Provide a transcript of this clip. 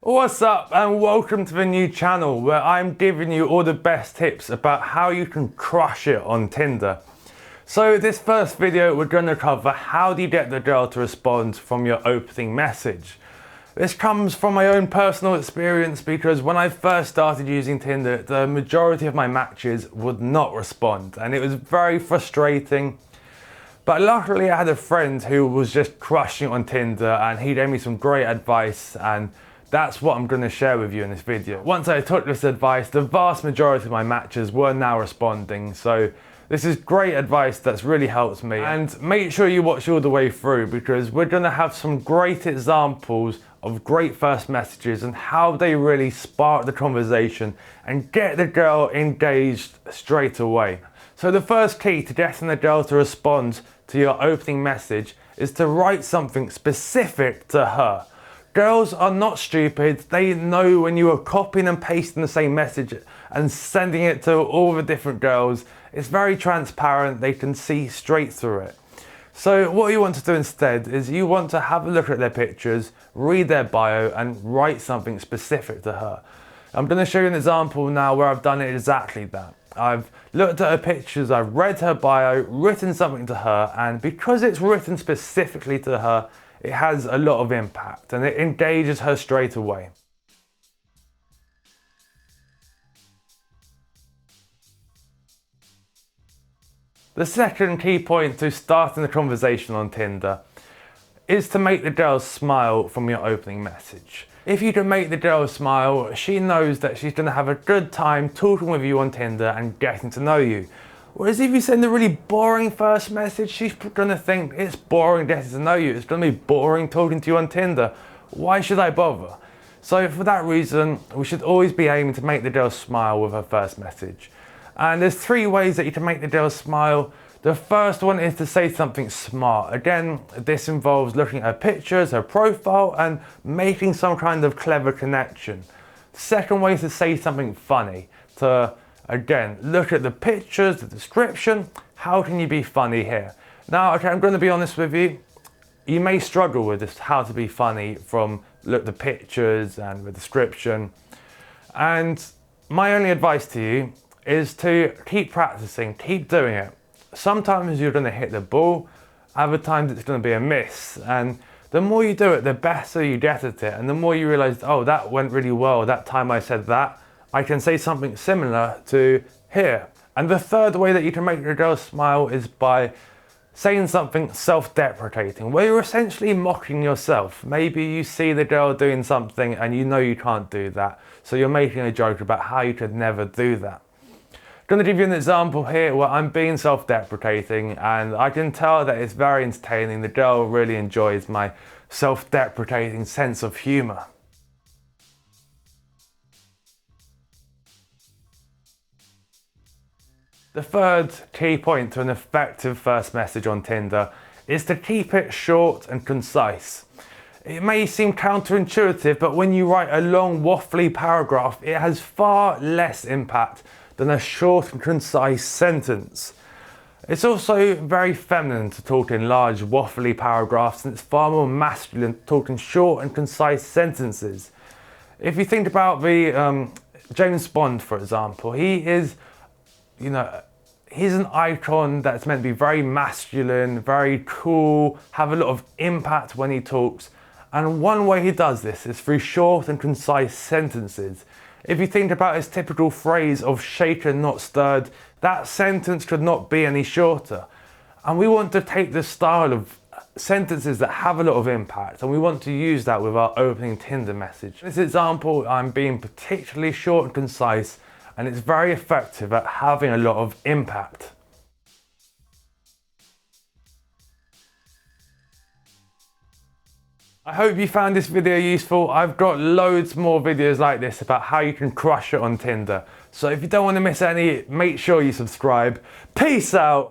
What's up and welcome to the new channel where I'm giving you all the best tips about how you can crush it on Tinder. So this first video we're going to cover how do you get the girl to respond from your opening message. This comes from my own personal experience because when I first started using Tinder, the majority of my matches would not respond and it was very frustrating. But luckily I had a friend who was just crushing it on Tinder and he gave me some great advice, and that's what I'm going to share with you in this video. Once I took this advice, the vast majority of my matches were now responding, so this is great advice that's really helped me. And make sure you watch all the way through because we're going to have some great examples of great first messages and how they really spark the conversation and get the girl engaged straight away. So the first key to getting the girl to respond to your opening message is to write something specific to her. Girls are not stupid. They know when you are copying and pasting the same message and sending it to all the different girls. It's very transparent. They can see straight through it. So what you want to do instead is you want to have a look at their pictures, read their bio and write something specific to her. I'm going to show you an example now where I've done exactly that. I've looked at her pictures, I've read her bio, written something to her, and because it's written specifically to her, it has a lot of impact and it engages her straight away. The second key point to starting the conversation on Tinder is to make the girl smile from your opening message. If you can make the girl smile, she knows that she's going to have a good time talking with you on Tinder and getting to know you. Whereas if you send a really boring first message, she's going to think it's boring getting to know you. It's going to be boring talking to you on Tinder. Why should I bother? So for that reason, we should always be aiming to make the girl smile with her first message. And there's three ways that you can make the girl smile. The first one is to say something smart. Again, this involves looking at her pictures, her profile, and making some kind of clever connection. The second way is to say something funny. To, again, look at the pictures, the description. How can you be funny here? Now, okay, I'm going to be honest with you. You may struggle with this, how to be funny from look at the pictures and the description. And my only advice to you is to keep practicing, keep doing it. Sometimes you're going to hit the ball, other times it's going to be a miss, and the more you do it, the better you get at it, and the more you realise, oh, that went really well, that time I said that, I can say something similar to here. And the third way that you can make your girl smile is by saying something self-deprecating, where you're essentially mocking yourself. Maybe you see the girl doing something and you know you can't do that, so you're making a joke about how you could never do that. I'm going to give you an example here where I'm being self-deprecating and I can tell that it's very entertaining. The girl really enjoys my self-deprecating sense of humour. The third key point to an effective first message on Tinder is to keep it short and concise. It may seem counterintuitive, but when you write a long waffly paragraph, it has far less impact than a short and concise sentence. It's also very feminine to talk in large waffly paragraphs, and it's far more masculine to talk in short and concise sentences. If you think about the James Bond, for example, he is, he's an icon that's meant to be very masculine, very cool, have a lot of impact when he talks. And one way he does this is through short and concise sentences. If you think about his typical phrase of shaken not stirred, that sentence could not be any shorter. And we want to take this style of sentences that have a lot of impact and we want to use that with our opening Tinder message. In this example, I'm being particularly short and concise and it's very effective at having a lot of impact. I hope you found this video useful. I've got loads more videos like this about how you can crush it on Tinder. So if you don't want to miss any, make sure you subscribe. Peace out.